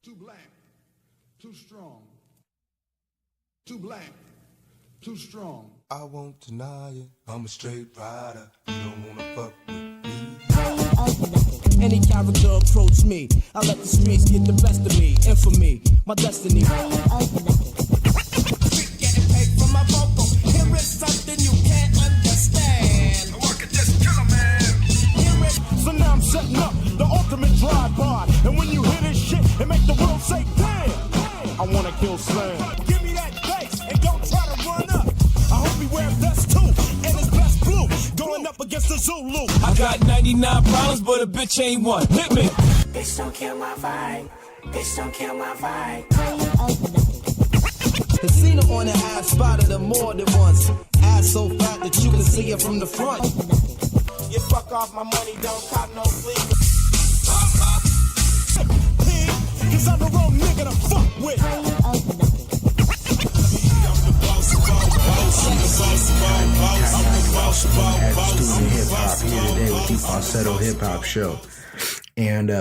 Too black, too strong. Too black, too strong. I won't deny it. I'm a straight rider. You don't wanna fuck with me. Any character approach me, I let the streets get the best of me. Infamy, my destiny. Getting paid for my vocal. Here is something you can't understand. I could just kill a man. Hear it. So now I'm setting up the ultimate drive-by. And when you hear this shit, it make the world say, damn. I wanna kill Slam. Give me that bass and don't try to run up. I hope he wears vest too, and his best blue. Going up against the Zulu. I got 99 problems, but a bitch ain't one. Hit me. Bitch, don't kill my vibe. Bitch, don't kill my vibe. Casino on the ass, spotted her more than once. Ass so fat that you can see it from the front. You fuck off my money, don't cop no sleep. Cause I'm the wrong nigga to fuck with. At Student Hip Hop here today with the Falsetto Hip Hop Show. And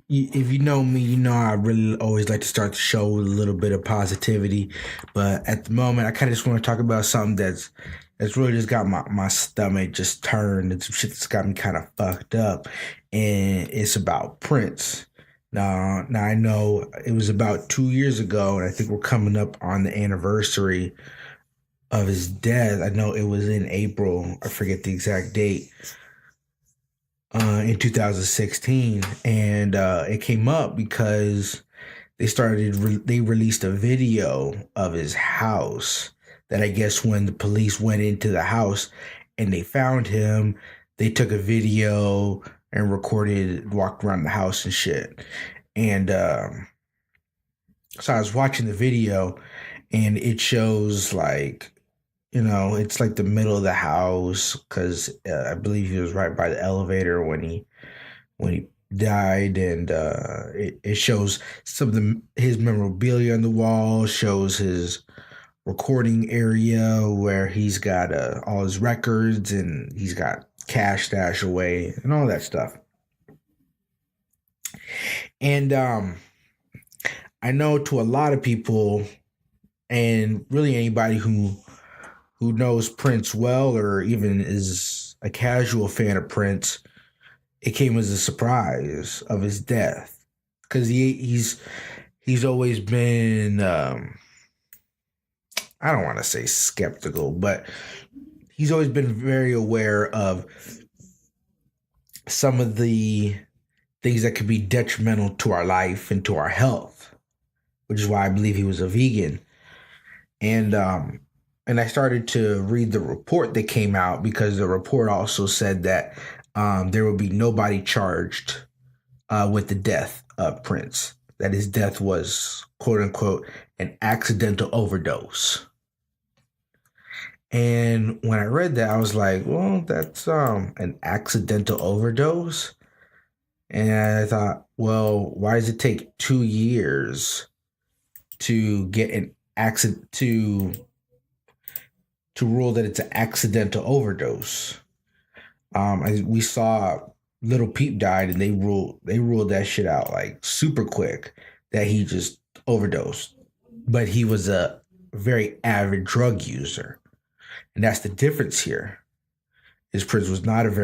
if you know me, you know I really always like to start the show with a little bit of positivity. But at the moment, I kind of just want to talk about something that's really just got my stomach just turned and some shit that's got me kind of fucked up. And it's about Prince. Now I know it was about 2 years ago, and I think we're coming up on the anniversary of his death. I know it was in April. I forget the exact date. In 2016, and it came up because they released a video of his house that I guess when the police went into the house and they found him, they took a video and recorded, walked around the house and shit. And so I was watching the video, and it shows like, you know, it's like the middle of the house because I believe he was right by the elevator when he died, and it shows some of his memorabilia on the wall, shows his recording area where he's got all his records, and he's got cash stashed away and all that stuff. And I know to a lot of people, and really anybody who knows Prince well or even is a casual fan of Prince, it came as a surprise of his death. Because he's always been, I don't want to say skeptical, but he's always been very aware of some of the things that could be detrimental to our life and to our health, which is why I believe he was a vegan. And I started to read the report that came out, because the report also said that there would be nobody charged with the death of Prince, that his death was, quote unquote, an accidental overdose. And when I read that, I was like, well, that's an accidental overdose. And I thought, well, why does it take 2 years to get an accident to rule that it's an accidental overdose? We saw Little Peep died, and they ruled that shit out like super quick, that he just overdosed. But he was a very avid drug user, and that's the difference here. His Prince was not an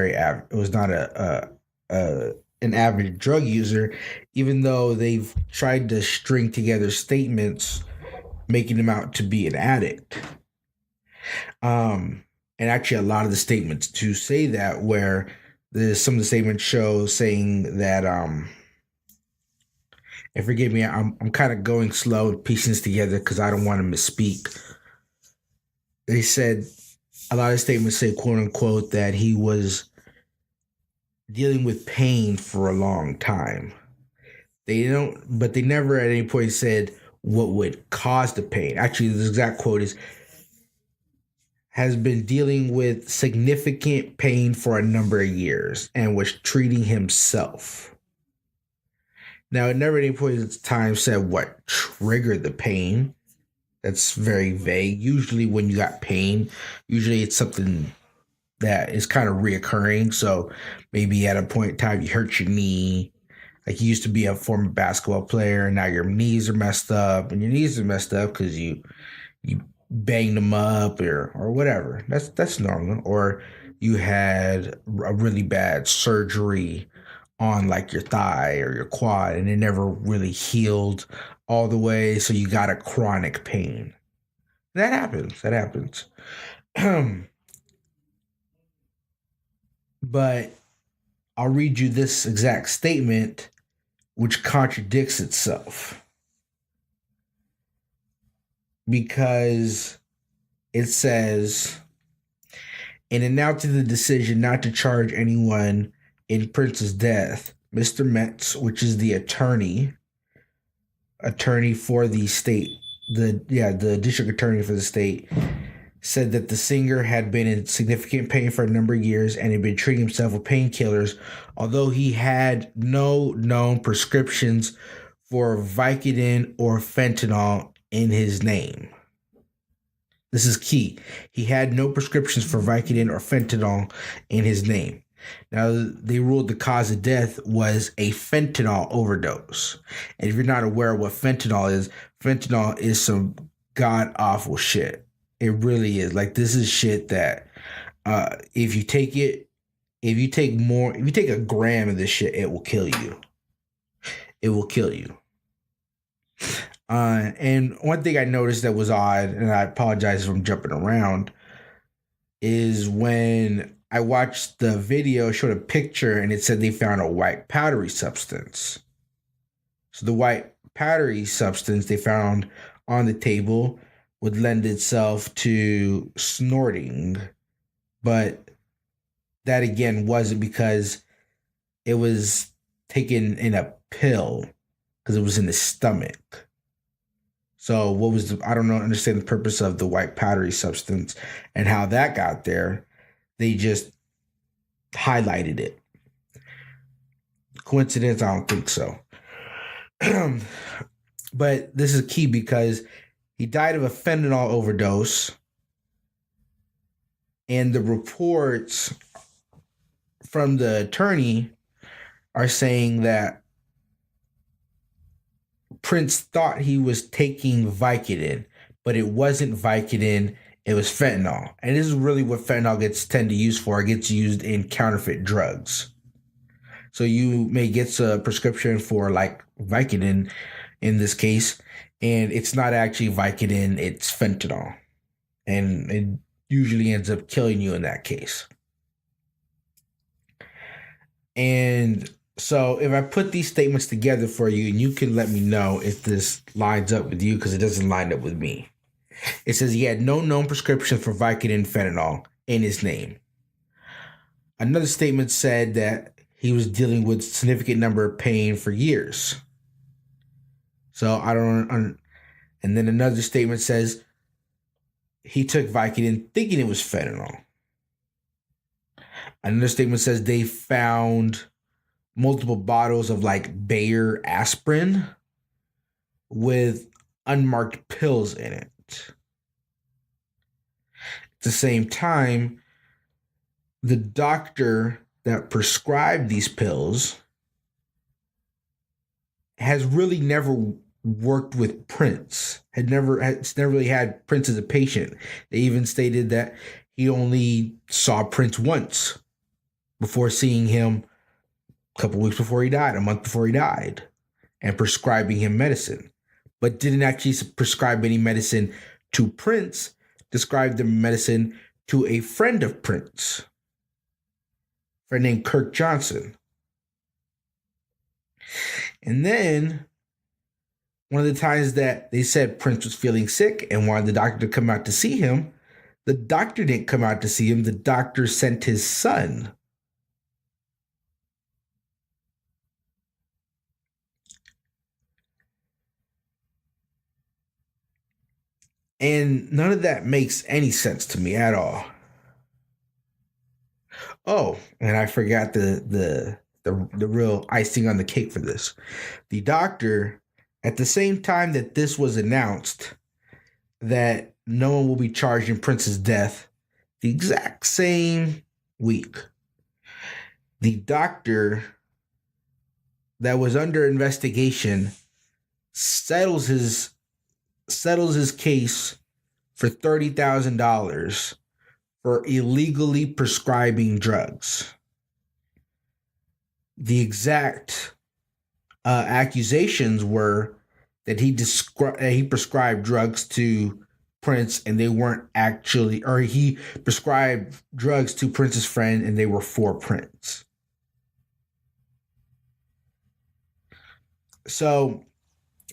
avid drug user, even though they've tried to string together statements making him out to be an addict. And actually a lot of the statements to say that, where some of the statements show saying that, and forgive me, I'm kind of going slow and piecing this together because I don't want to misspeak. They said, a lot of statements say, quote unquote, that he was dealing with pain for a long time. But they never at any point said what would cause the pain. Actually, the exact quote is, has been dealing with significant pain for a number of years and was treating himself. Now, it never at any point in time said what triggered the pain. That's very vague. Usually when you got pain, usually it's something that is kind of reoccurring. So maybe at a point in time you hurt your knee, Like you used to be a former basketball player and now your knees are messed up, and your knees are messed up because you banged them up or whatever. That's normal. Or you had a really bad surgery on like your thigh or your quad and it never really healed all the way, so you got a chronic pain. That happens. That happens. But I'll read you this exact statement, which contradicts itself. Because it says, in announcing the decision not to charge anyone in Prince's death, Mr. Metz, which is the attorney for the state, the district attorney for the state, said that the singer had been in significant pain for a number of years and had been treating himself with painkillers, although he had no known prescriptions for Vicodin or fentanyl in his name. This is key. He had no prescriptions for Vicodin or fentanyl in his name. Now, they ruled the cause of death was a fentanyl overdose. And if you're not aware of what fentanyl is some god-awful shit. It really is. Like, this is shit that if you take a gram of this shit, it will kill you. It will kill you. And one thing I noticed that was odd, and I apologize if I'm jumping around, is when I watched the video, showed a picture, and it said they found a white powdery substance. So the white powdery substance they found on the table would lend itself to snorting. But that, again, wasn't because it was taken in a pill, because it was in the stomach. So what was I don't understand the purpose of the white powdery substance and how that got there. They just highlighted it. Coincidence? I don't think so. But this is key because he died of a fentanyl overdose. And the reports from the attorney are saying that Prince thought he was taking Vicodin, but it wasn't Vicodin, it was fentanyl. And this is really what fentanyl gets tend to use for. It gets used in counterfeit drugs. So you may get a prescription for like Vicodin in this case, and it's not actually Vicodin, it's fentanyl. And it usually ends up killing you in that case. And so if I put these statements together for you, and you can let me know if this lines up with you, because it doesn't line up with me. It says he had no known prescription for Vicodin and fentanyl in his name. Another statement said that he was dealing with a significant number of pain for years. So I don't. And then another statement says he took Vicodin thinking it was fentanyl. Another statement says they found multiple bottles of like Bayer aspirin with unmarked pills in it. At the same time, the doctor that prescribed these pills has really never worked with Prince. Has never really had Prince as a patient. They even stated that he only saw Prince once before seeing him a couple weeks before he died, a month before he died, and prescribing him medicine, but didn't actually prescribe any medicine to Prince, described the medicine to a friend of Prince, a friend named Kirk Johnson. And then one of the times that they said Prince was feeling sick and wanted the doctor to come out to see him, the doctor didn't come out to see him. The doctor sent his son. And none of that makes any sense to me at all. Oh, and I forgot the real icing on the cake for this. The doctor, at the same time that this was announced, that no one will be charged in Prince's death, the exact same week, the doctor that was under investigation settles his case for $30,000 for illegally prescribing drugs. The exact accusations were that he prescribed drugs to Prince and they weren't actually, or he prescribed drugs to Prince's friend and they were for Prince. So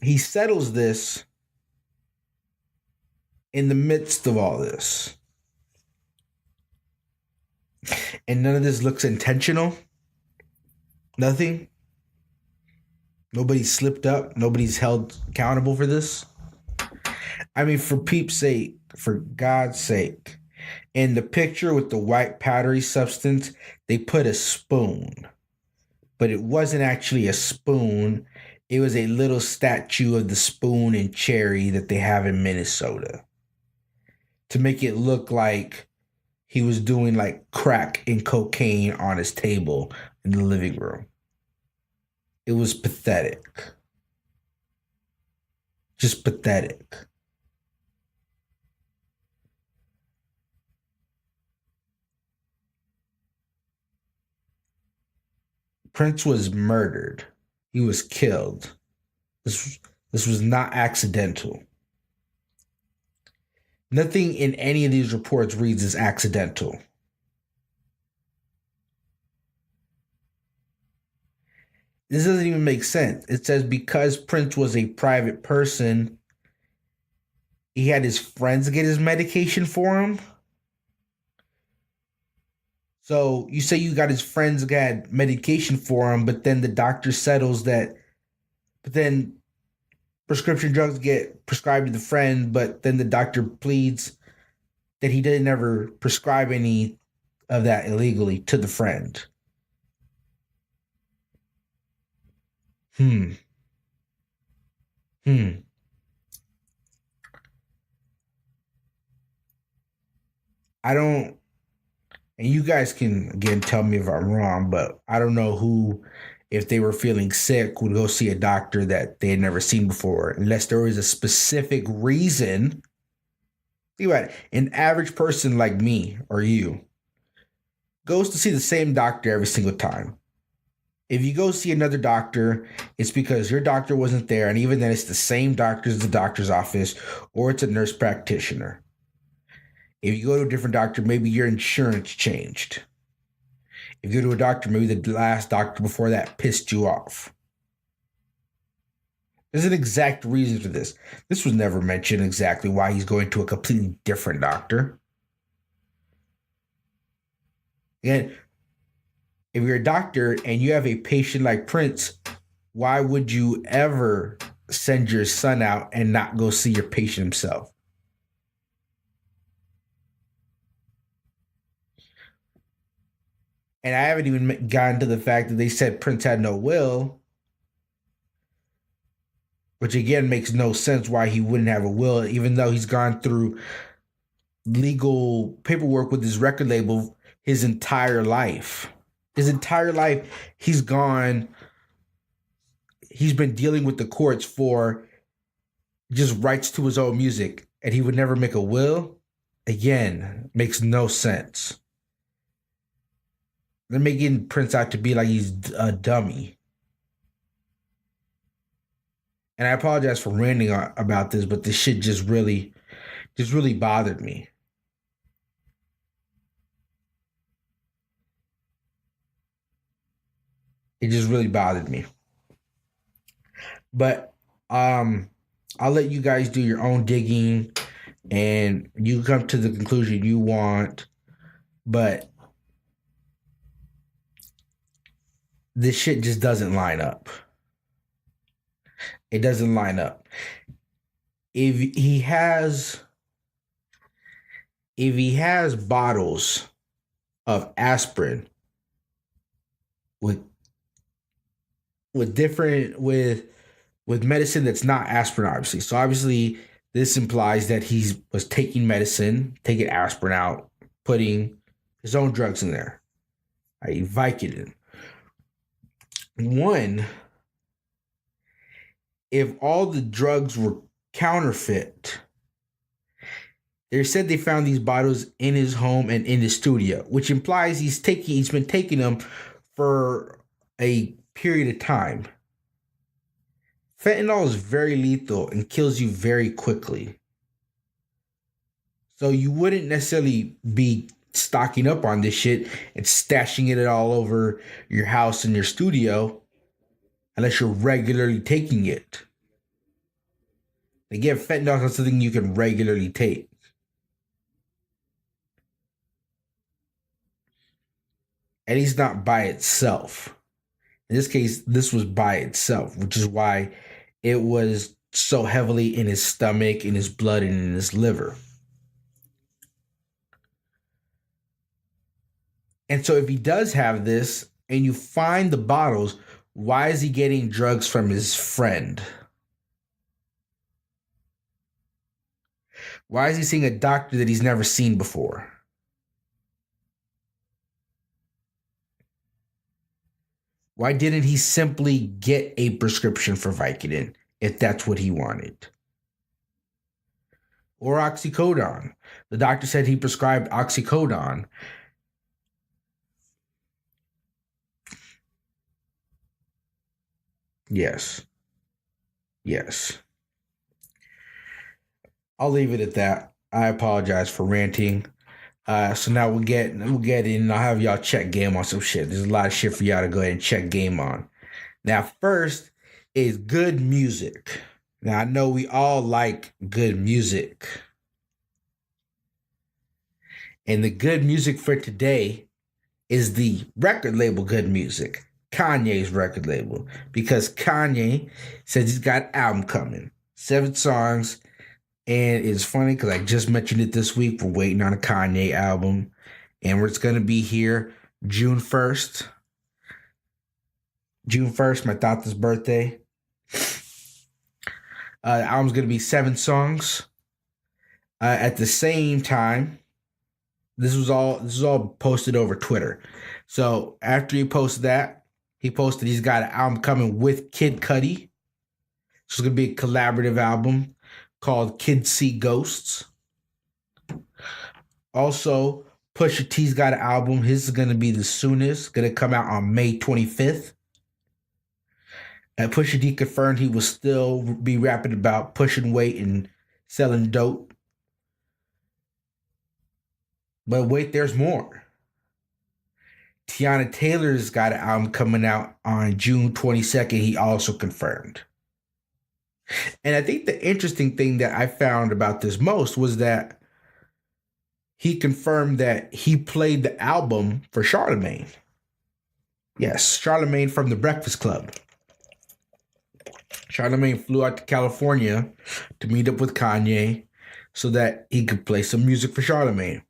he settles this in the midst of all this. And none of this looks intentional. Nothing. Nobody's slipped up. Nobody's held accountable for this. I mean, for peep's sake, for God's sake, in the picture with the white powdery substance, they put a spoon. But it wasn't actually a spoon. It was a little statue of the spoon and cherry that they have in Minnesota, to make it look like he was doing like crack and cocaine on his table in the living room. It was pathetic. Just pathetic. Prince was murdered. He was killed. This was not accidental. Nothing in any of these reports reads as accidental. This doesn't even make sense. It says because Prince was a private person, he had his friends get his medication for him. So you say you got his friends got medication for him, but then the doctor settles that, but then prescription drugs get prescribed to the friend, but then the doctor pleads that he didn't ever prescribe any of that illegally to the friend. I don't, and you guys can, again, tell me if I'm wrong, but I don't know who, if they were feeling sick, would go see a doctor that they had never seen before, unless there was a specific reason. Think about it. An average person like me or you goes to see the same doctor every single time. If you go see another doctor, it's because your doctor wasn't there, and even then it's the same doctor as the doctor's office, or it's a nurse practitioner. If you go to a different doctor, maybe your insurance changed. If you go to a doctor, maybe the last doctor before that pissed you off. There's an exact reason for this. This was never mentioned exactly why he's going to a completely different doctor. And if you're a doctor and you have a patient like Prince, why would you ever send your son out and not go see your patient himself? And I haven't even gotten to the fact that they said Prince had no will, which again makes no sense why he wouldn't have a will, even though he's gone through legal paperwork with his record label his entire life. His entire life, he's been dealing with the courts for just rights to his own music, and he would never make a will? Again, makes no sense. They're making Prince out to be like he's a dummy. And I apologize for ranting about this, but this shit just really bothered me. It just really bothered me. But I'll let you guys do your own digging and you come to the conclusion you want. But this shit just doesn't line up. It doesn't line up. If he has bottles of aspirin with medicine that's not aspirin, obviously. So obviously this implies that he was taking medicine, taking aspirin out, putting his own drugs in there, i.e. Vicodin. One, if all the drugs were counterfeit, they said they found these bottles in his home and in his studio, which implies he's been taking them for a period of time. Fentanyl is very lethal and kills you very quickly. So you wouldn't necessarily be stocking up on this shit and stashing it all over your house and your studio unless you're regularly taking it. Again, fentanyl is something you can regularly take. At least not by itself. In this case, this was by itself, which is why it was so heavily in his stomach, in his blood, and in his liver. And so if he does have this and you find the bottles, why is he getting drugs from his friend? Why is he seeing a doctor that he's never seen before? Why didn't he simply get a prescription for Vicodin if that's what he wanted? Or oxycodone. The doctor said he prescribed oxycodone. Yes. I'll leave it at that. I apologize for ranting. So now we'll get in. I'll have y'all check game on some shit. There's a lot of shit for y'all to go ahead and check game on. Now, first is good music. Now, I know we all like good music. And the good music for today is the record label Good Music, Kanye's record label, because Kanye says he's got an album coming, 7 songs. And it's funny because I just mentioned it this week. We're waiting on a Kanye album. And it's going to be here June 1st. June 1st, my Tata's birthday. The album's going to be 7 songs. At the same time, this was all posted over Twitter. So after he posted that, he posted he's got an album coming with Kid Cudi. So it's going to be a collaborative album called Kids See Ghosts. Also, Pusha T's got an album. His is going to be the soonest. Going to come out on May 25th. And Pusha T confirmed he will still be rapping about pushing weight and selling dope. But wait, there's more. Teyana Taylor's got an album coming out on June 22nd. He also confirmed. And I think the interesting thing that I found about this most was that he confirmed that he played the album for Charlemagne. Yes, Charlemagne from The Breakfast Club. Charlemagne flew out to California to meet up with Kanye so that he could play some music for Charlemagne.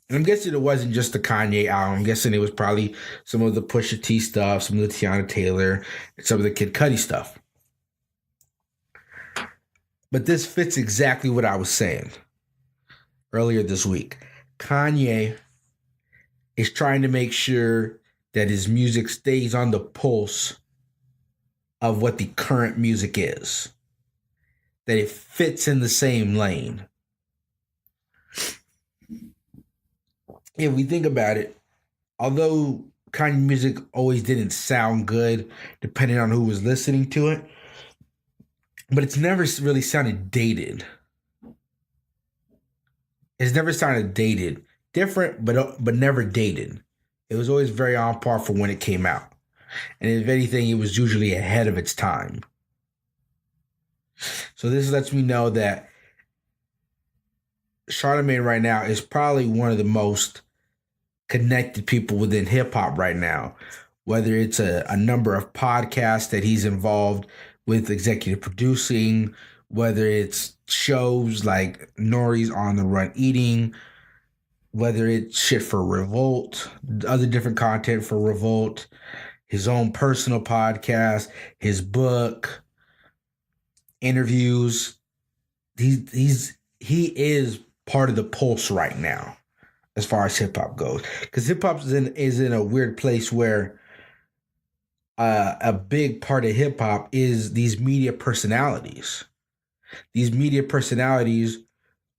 And I'm guessing it wasn't just the Kanye album. I'm guessing it was probably some of the Pusha T stuff, some of the Teyana Taylor, and some of the Kid Cudi stuff. But this fits exactly what I was saying earlier this week. Kanye is trying to make sure that his music stays on the pulse of what the current music is. That it fits in the same lane. If we think about it, although Kanye music always didn't sound good, depending on who was listening to it, but it's never really sounded dated. It's never sounded dated. Different, but never dated. It was always very on par for when it came out. And if anything, it was usually ahead of its time. So this lets me know that Charlemagne right now is probably one of the most connected people within hip-hop right now. Whether it's a number of podcasts that he's involved with executive producing, whether it's shows like Nori's On the Run Eating, whether it's shit for Revolt, other different content for Revolt, his own personal podcast, his book, interviews. He is part of the pulse right now as far as hip hop goes. Because hip hop is in a weird place where a big part of hip hop is these media personalities. These media personalities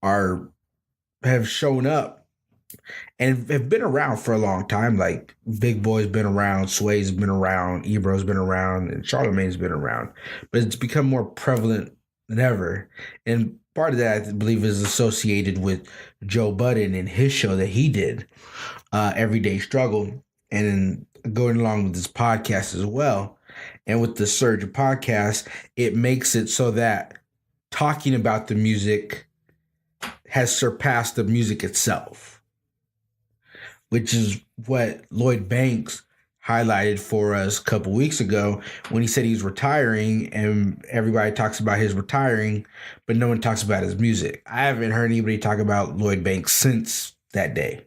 have shown up and have been around for a long time. Like Big Boy's been around, Sway's been around, Ebro's been around, and Charlamagne's been around. But it's become more prevalent than ever. And part of that, I believe, is associated with Joe Budden and his show that he did, Everyday Struggle, and going along with this podcast as well. And with the surge of podcasts, it makes it so that talking about the music has surpassed the music itself, which is what Lloyd Banks highlighted for us a couple weeks ago when he said he's retiring, and everybody talks about his retiring, but no one talks about his music. I haven't heard anybody talk about Lloyd Banks since that day.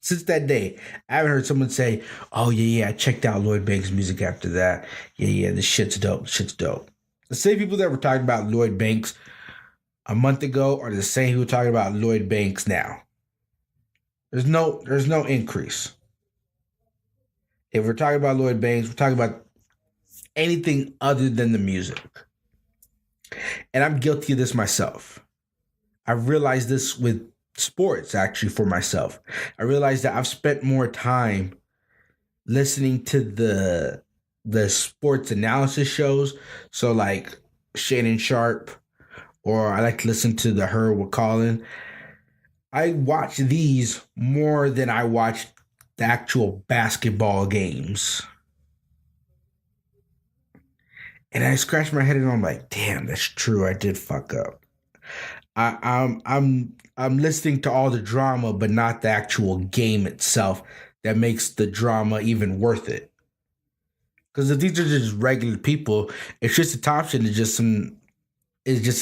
Since that day, I haven't heard someone say, oh, yeah, I checked out Lloyd Banks' music after that. Yeah, this shit's dope. The same people that were talking about Lloyd Banks a month ago are the same who are talking about Lloyd Banks now. There's no increase. If we're talking about Lloyd Banks, we're talking about anything other than the music. And I'm guilty of this myself. I realized this with sports, actually, for myself. I realized that I've spent more time listening to the sports analysis shows. So like Shannon Sharp, or I like to listen to the Her with Colin. I watch these more than I watch the actual basketball games. And I scratch my head and I'm like, damn, that's true. I did fuck up. I'm listening to all the drama, but not the actual game itself that makes the drama even worth it. Because if these are just regular people, if Tristan Thompson is just an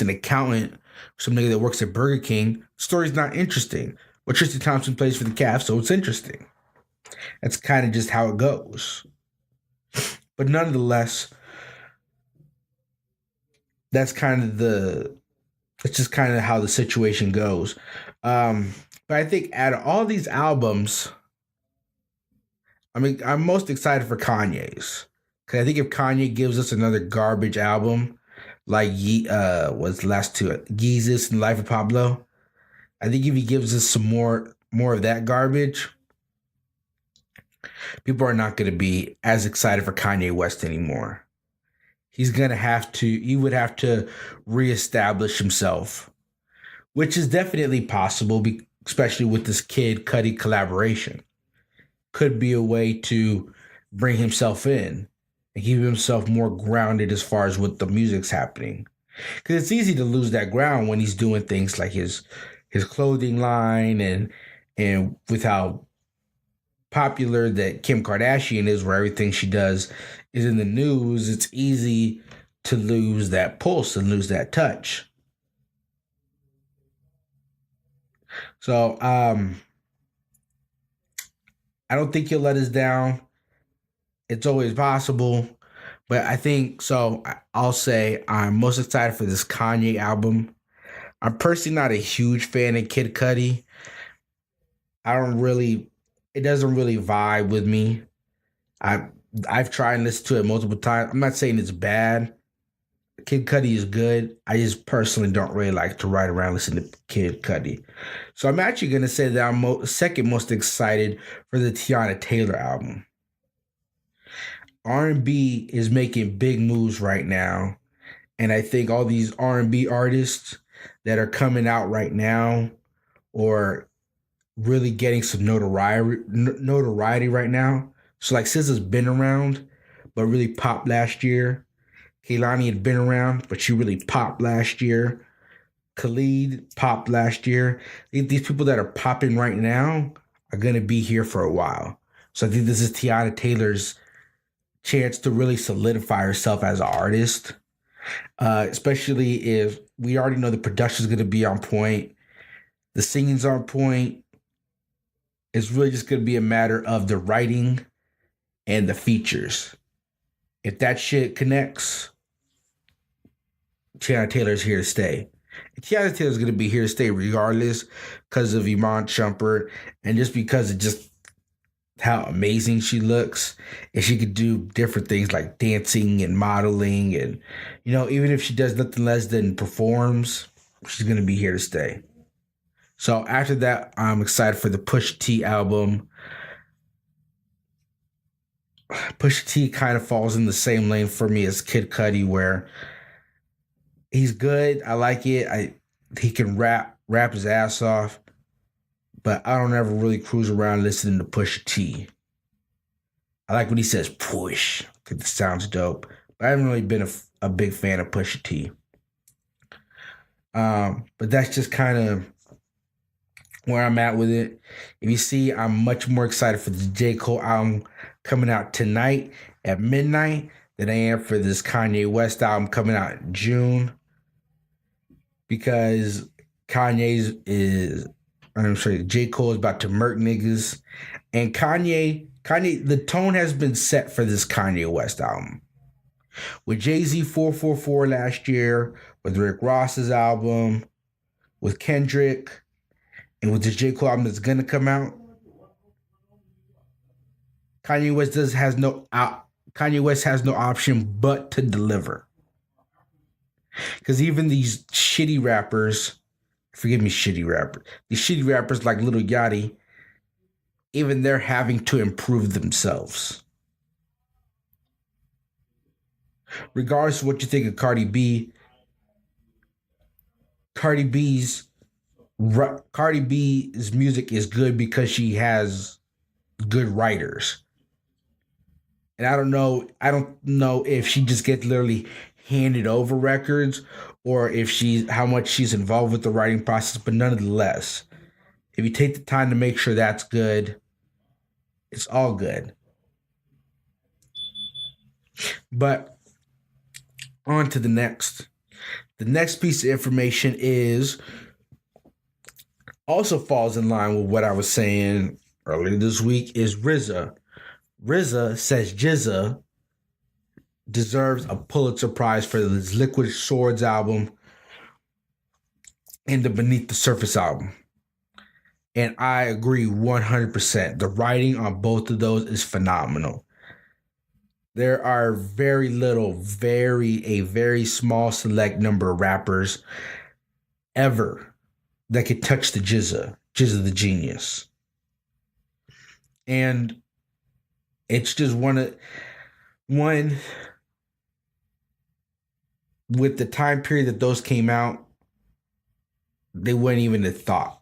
accountant, some nigga that works at Burger King, the story's not interesting. But Tristan Thompson plays for the Cavs, so it's interesting. That's kind of just how it goes. But nonetheless, that's just kind of how the situation goes. But I think out of all these albums, I'm most excited for Kanye's. Because I think if Kanye gives us another garbage album, like what's the last two? Yeezus and Life of Pablo. I think if he gives us some more of that garbage, people are not going to be as excited for Kanye West anymore. He would have to reestablish himself, which is definitely possible, especially with this Kid Cudi collaboration. Could be a way to bring himself in and keep himself more grounded as far as what the music's happening. Because it's easy to lose that ground when he's doing things like his clothing line and with how popular that Kim Kardashian is, where everything she does is in the news, it's easy to lose that pulse and lose that touch. So I don't think he'll let us down. It's always possible, but I think so. I'll say I'm most excited for this Kanye album. I'm personally not a huge fan of Kid Cudi. It doesn't really vibe with me. I've tried and listened to it multiple times. I'm not saying it's bad. Kid Cudi is good. I just personally don't really like to ride around listening to Kid Cudi. So I'm actually going to say that I'm second most excited for the Teyana Taylor album. R&B is making big moves right now. And I think all these R&B artists that are coming out right now or really getting some notoriety right now. So like SZA's been around, but really popped last year. Kehlani had been around, but she really popped last year. Khalid popped last year. These people that are popping right now are going to be here for a while. So I think this is Teyana Taylor's chance to really solidify herself as an artist, especially if we already know the production is going to be on point. The singing's on point. It's really just going to be a matter of the writing and the features. If that shit connects, Teyana Taylor's here to stay. And Teyana Taylor's going to be here to stay regardless because of Iman Shumpert and just because how amazing she looks, and she could do different things like dancing and modeling, and even if she does nothing less than performs, she's gonna be here to stay. So after that, I'm excited for the Pusha T album. Pusha T kind of falls in the same lane for me as Kid Cudi, where he's good. I like it. He can rap his ass off, but I don't ever really cruise around listening to Pusha T. I like when he says push. I think that sounds dope. But I haven't really been a big fan of Pusha T. But that's just kind of where I'm at with it. If you see, I'm much more excited for the J. Cole album coming out tonight at midnight than I am for this Kanye West album coming out in June. Because J. Cole is about to murk niggas. And Kanye, the tone has been set for this Kanye West album. With Jay-Z 444 last year, with Rick Ross's album, with Kendrick, and with this J. Cole album that's gonna come out, Kanye West has no option but to deliver. Because even these shitty rappers, these shitty rappers like Lil Yachty, even they're having to improve themselves. Regardless of what you think of Cardi B's music is good because she has good writers. And I don't know if she just gets literally handed over records or how much she's involved with the writing process, but nonetheless, if you take the time to make sure that's good, it's all good. But on to the next. The next piece of information also falls in line with what I was saying earlier this week, is RZA. RZA says GZA deserves a Pulitzer Prize for his Liquid Swords album and the Beneath the Surface album. And I agree 100%. The writing on both of those is phenomenal. There are a very small select number of rappers ever that could touch the GZA the genius. And it's just one with the time period that those came out, they weren't even a thought.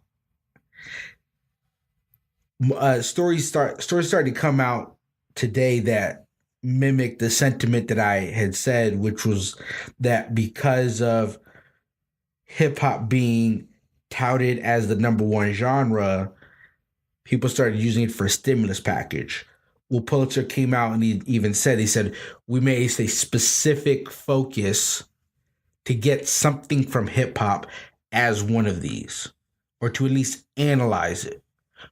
Stories started to come out today that mimic the sentiment that I had said, which was that because of hip hop being touted as the number one genre, people started using it for a stimulus package. Well, Pulitzer came out and he said, we made a specific focus to get something from hip hop as one of these, or to at least analyze it,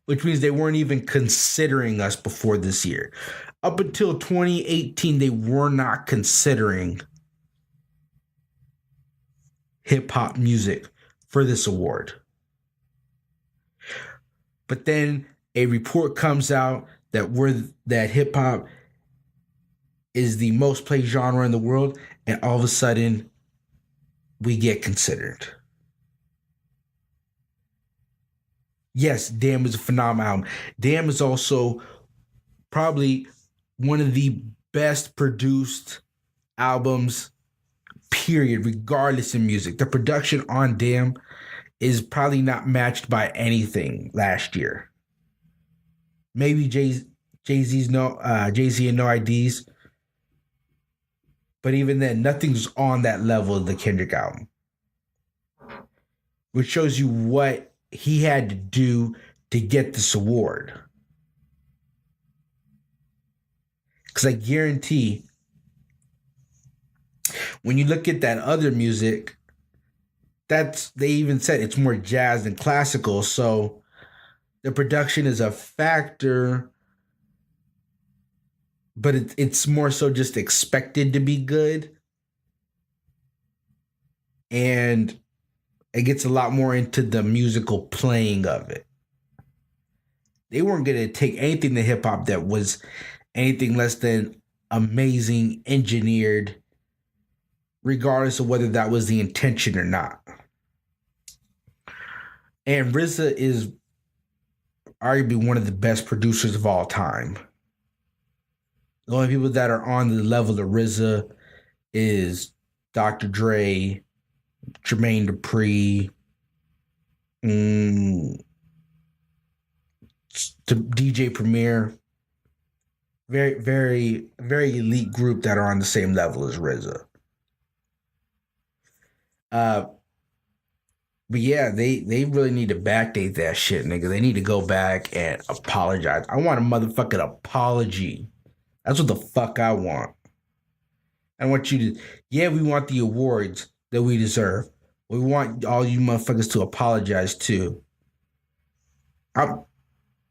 which means they weren't even considering us before this year. Up until 2018, they were not considering hip hop music for this award. But then a report comes out that hip hop is the most played genre in the world, and all of a sudden we get considered. Yes, Damn is a phenomenal album. Damn is also probably one of the best produced albums, period, regardless of music. The production on Damn is probably not matched by anything last year. Maybe Jay-Z and No IDs. But even then, nothing's on that level of the Kendrick album. Which shows you what he had to do to get this award. Because I guarantee, when you look at that other music, they even said it's more jazz than classical, so the production is a factor, but it's more so just expected to be good. And it gets a lot more into the musical playing of it. they weren't going to take anything to hip hop that was anything less than amazing, engineered, regardless of whether that was the intention or not. And RZA is arguably one of the best producers of all time. The only people that are on the level of RZA is Dr. Dre, Jermaine Dupri, DJ Premier. Very, very, very elite group that are on the same level as RZA. But yeah, they really need to backdate that shit, nigga. They need to go back and apologize. I want a motherfucking apology. That's what the fuck I want. I want you to, yeah, we want the awards that we deserve. We want all you motherfuckers to apologize too.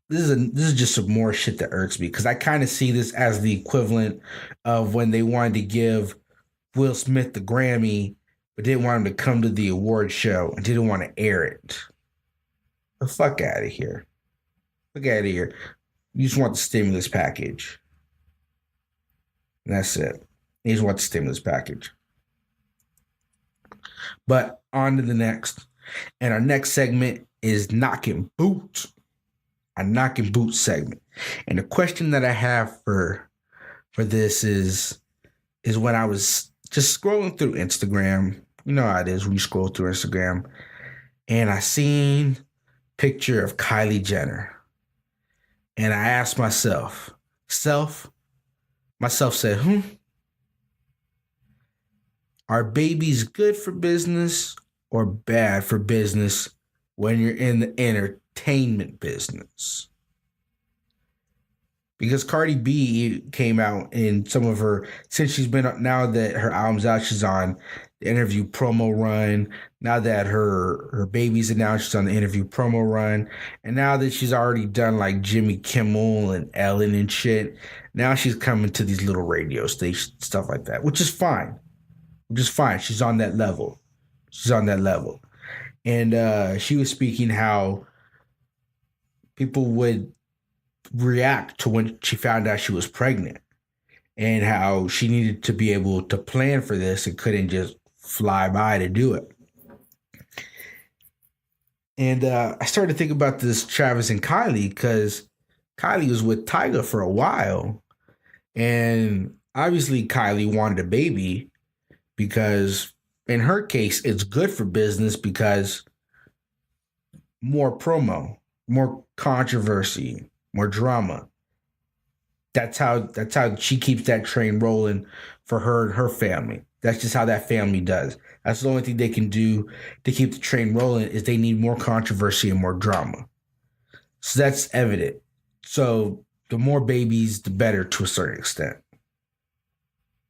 This is just some more shit that irks me, because I kind of see this as the equivalent of when they wanted to give Will Smith the Grammy, but didn't want him to come to the award show and didn't want to air it. The fuck out of here. Fuck out of here. You just want the stimulus package. And that's it. You just want the stimulus package. But on to the next. And our next segment is Knocking Boots. A Knocking Boots segment. And the question that I have for this is when I was just scrolling through Instagram. You know how it is when you scroll through Instagram. And I seen a picture of Kylie Jenner. And I asked myself said, are babies good for business or bad for business when you're in the entertainment business? Because Cardi B came out in some of her, since she's been, now that her album's out, she's on the interview promo run. Now that her baby's announced, she's on the interview promo run. And now that she's already done like Jimmy Kimmel and Ellen and shit, now she's coming to these little radio stations, stuff like that, which is fine. She's on that level. And she was speaking how people would react to when she found out she was pregnant, and how she needed to be able to plan for this and couldn't just fly by to do it. And I started to think about this Travis and Kylie, because Kylie was with Tyga for a while, and obviously Kylie wanted a baby because in her case it's good for business, because more promo, more controversy, more drama. That's how she keeps that train rolling for her and her family. That's just how that family does. That's the only thing they can do to keep the train rolling, is they need more controversy and more drama. So that's evident. So the more babies, the better, to a certain extent.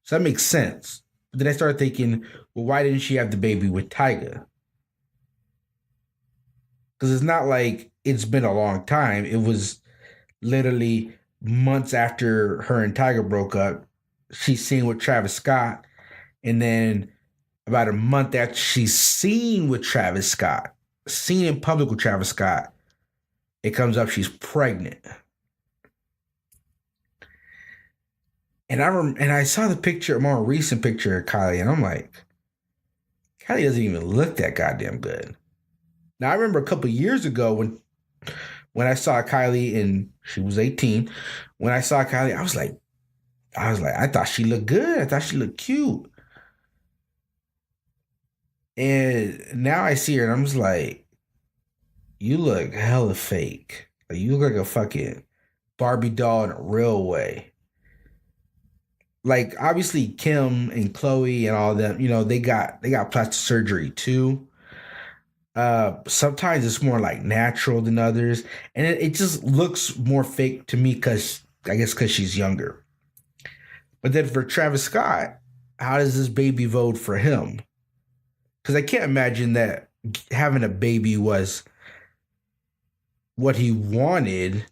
So that makes sense. But then I started thinking, well, why didn't she have the baby with Tyga? Because it's not like it's been a long time. It was literally months after her and Tyga broke up. She's seen with Travis Scott. And then about a month after she's seen with Travis Scott, seen in public with Travis Scott, it comes up she's pregnant. And I saw the picture, a more recent picture of Kylie, and I'm like, Kylie doesn't even look that goddamn good. Now, I remember a couple of years ago when I saw Kylie, and she was 18. When I saw Kylie, I was like, I thought she looked good. I thought she looked cute. And now I see her, and I'm just like, you look hella fake. Like, you look like a fucking Barbie doll in a real way. Like, obviously Kim and Chloe and all of them, they got plastic surgery too. Sometimes it's more like natural than others, and it just looks more fake to me, because she's younger. But then for Travis Scott, how does this baby vote for him? Because I can't imagine that having a baby was what he wanted,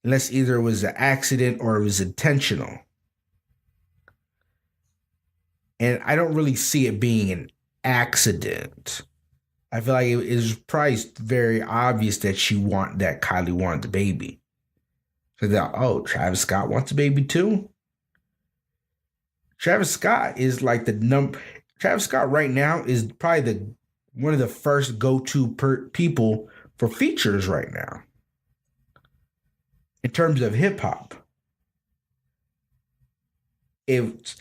unless either it was an accident or it was intentional. And I don't really see it being an accident. I feel like it is probably very obvious that Kylie wanted the baby. So that, oh, Travis Scott wants a baby too? Travis Scott is like Travis Scott right now is probably one of the first go-to people for features right now in terms of hip hop. It's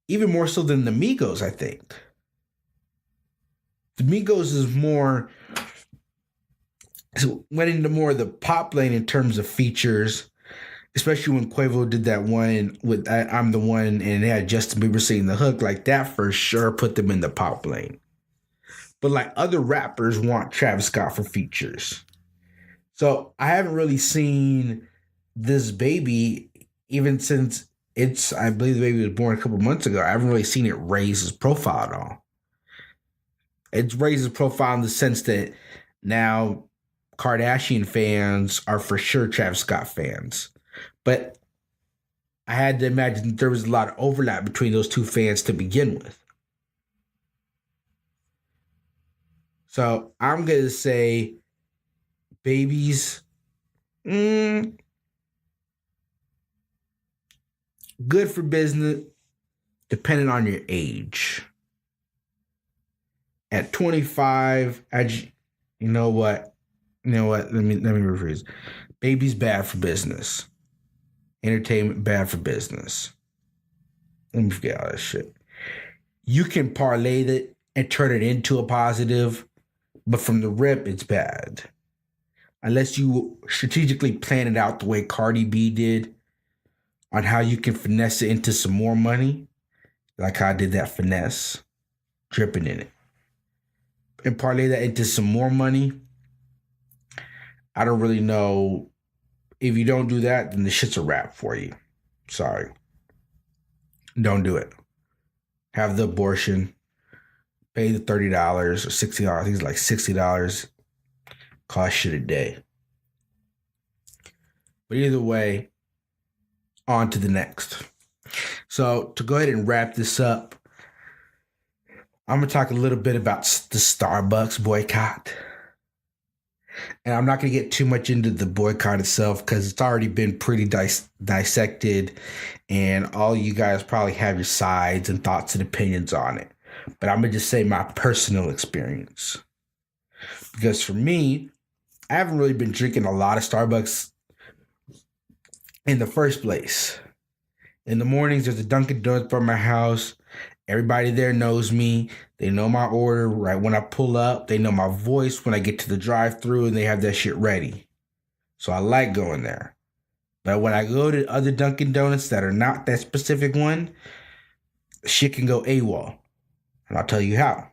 even more so than the Migos, I think. The Migos is went into more of the pop lane in terms of features, especially when Quavo did that one with I'm the One and it had Justin Bieber singing the hook. Like that for sure put them in the pop lane. But like other rappers want Travis Scott for features. So I haven't really seen this baby even since I believe the baby was born a couple months ago. I haven't really seen it raise his profile at all. It's raised his profile in the sense that now Kardashian fans are for sure Travis Scott fans. But I had to imagine that there was a lot of overlap between those two fans to begin with. So I'm going to say babies, good for business, depending on your age. At 25, you know what? Let me rephrase. Baby's bad for business. Entertainment bad for business. Let me forget all that shit. You can parlay that and turn it into a positive, but from the rip, it's bad. Unless you strategically plan it out the way Cardi B did on how you can finesse it into some more money, like how I did that finesse, dripping in it, and parlay that into some more money. I don't really know. If you don't do that, then the shit's a wrap for you. Sorry. Don't do it. Have the abortion. Pay the $30 or $60. I think it's like $60. Cost shit a day. But either way, on to the next. So to go ahead and wrap this up, I'm going to talk a little bit about the Starbucks boycott. And I'm not going to get too much into the boycott itself because it's already been pretty dissected and all you guys probably have your sides and thoughts and opinions on it. But I'm going to just say my personal experience. Because for me, I haven't really been drinking a lot of Starbucks in the first place. In the mornings, there's a Dunkin' Donuts by my house. Everybody there knows me. They know my order right when I pull up. They know my voice when I get to the drive-thru and they have that shit ready. So I like going there. But when I go to other Dunkin' Donuts that are not that specific one, shit can go AWOL. And I'll tell you how.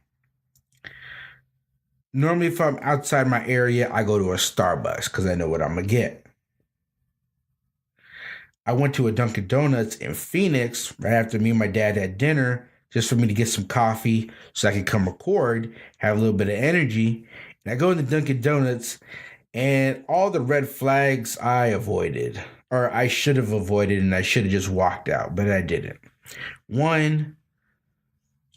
Normally, if I'm outside my area, I go to a Starbucks because I know what I'm going to get. I went to a Dunkin' Donuts in Phoenix right after me and my dad had dinner just for me to get some coffee so I could come record, have a little bit of energy. And I go into Dunkin' Donuts and all the red flags I avoided, or I should have avoided, and I should have just walked out, but I didn't. One,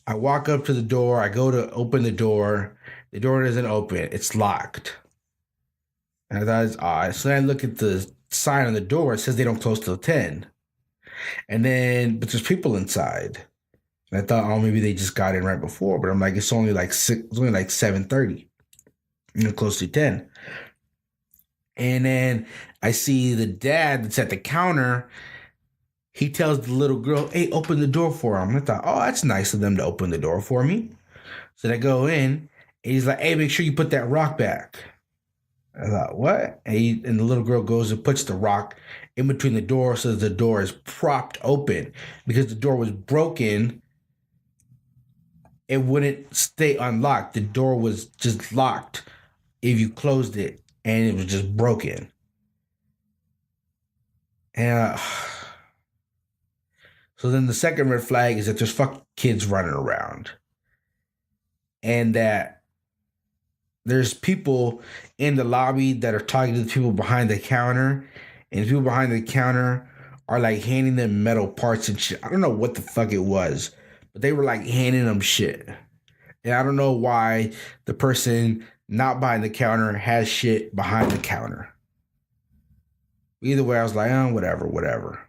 I walk up to the door. I go to open the door. The door doesn't open. It's locked. And I thought it's odd. So then I look at the sign on the door. It says they don't close till 10. But there's people inside. And I thought, oh, maybe they just got in right before. But I'm like, it's only like 7:30. Close to 10. And then I see the dad that's at the counter. He tells the little girl, hey, open the door for him. I thought, oh, that's nice of them to open the door for me. So I go in, and he's like, hey, make sure you put that rock back. I thought, what? And the little girl goes and puts the rock in between the door so the door is propped open. Because the door was broken, it wouldn't stay unlocked. The door was just locked if you closed it, and it was just broken. And so then the second red flag is that there's fucking kids running around. And that there's people in the lobby that are talking to the people behind the counter. And the people behind the counter are like handing them metal parts and shit. I don't know what the fuck it was, but they were like handing them shit. And I don't know why the person not behind the counter has shit behind the counter. Either way, I was like, oh, whatever.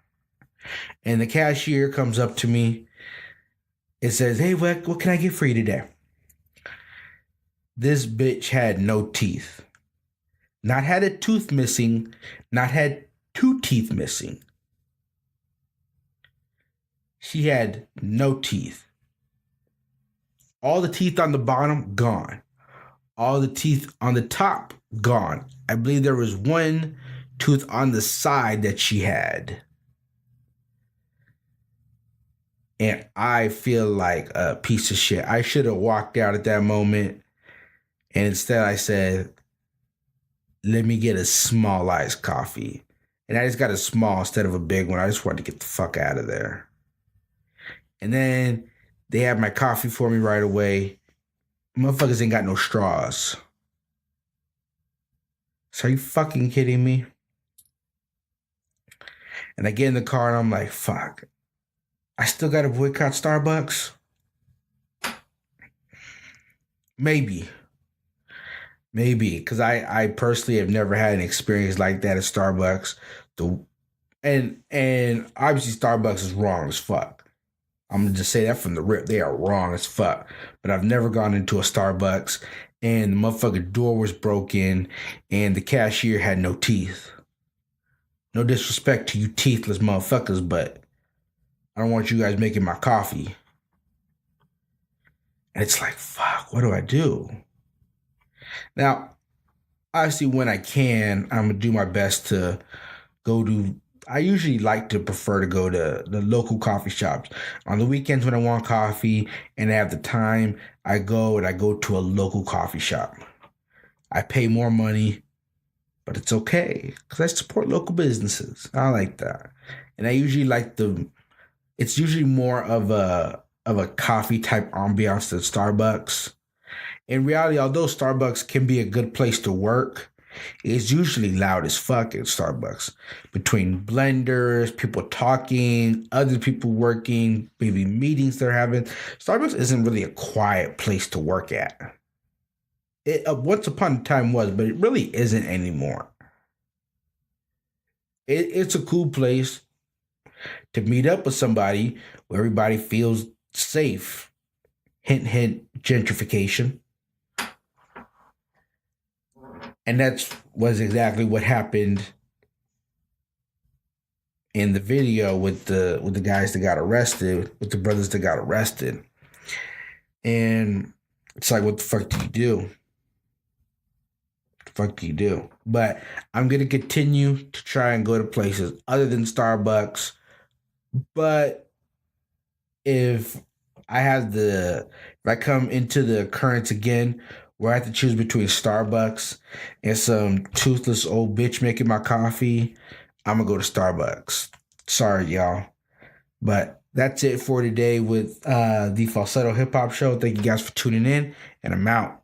And the cashier comes up to me. It says, hey, what can I get for you today? This bitch had no teeth. Not had a tooth missing, not had 2 teeth missing. She had no teeth. All the teeth on the bottom, gone. All the teeth on the top, gone. I believe there was 1 tooth on the side that she had. And I feel like a piece of shit. I should have walked out at that moment. And instead I said, let me get a small iced coffee. And I just got a small instead of a big one. I just wanted to get the fuck out of there. And then they had my coffee for me right away. Motherfuckers ain't got no straws. So are you fucking kidding me? And I get in the car and I'm like, fuck. I still gotta boycott Starbucks? Maybe, because I personally have never had an experience like that at Starbucks. And obviously Starbucks is wrong as fuck. I'm gonna just say that from the rip. They are wrong as fuck. But I've never gone into a Starbucks and the motherfucking door was broken and the cashier had no teeth. No disrespect to you teethless motherfuckers, but I don't want you guys making my coffee. And it's like, fuck, what do I do? Now, obviously when I can, I'm going to do my best to go to, I usually prefer to go to the local coffee shops. On the weekends when I want coffee and I have the time, I go to a local coffee shop. I pay more money, but it's okay because I support local businesses. I like that. And I usually it's usually more of a coffee type ambiance than Starbucks. In reality, although Starbucks can be a good place to work, it's usually loud as fuck at Starbucks. Between blenders, people talking, other people working, maybe meetings they're having. Starbucks isn't really a quiet place to work at. It once upon a time was, but it really isn't anymore. It's a cool place to meet up with somebody where everybody feels safe. Hint, hint, gentrification. And was exactly what happened in the video with the guys that got arrested, with the brothers that got arrested. And it's like, what the fuck do you do? What the fuck do you do? But I'm going to continue to try and go to places other than Starbucks. But if I come into the occurrence again where I have to choose between Starbucks and some toothless old bitch making my coffee, I'm going to go to Starbucks. Sorry, y'all. But that's it for today with the Falsetto Hip Hop Show. Thank you guys for tuning in, and I'm out.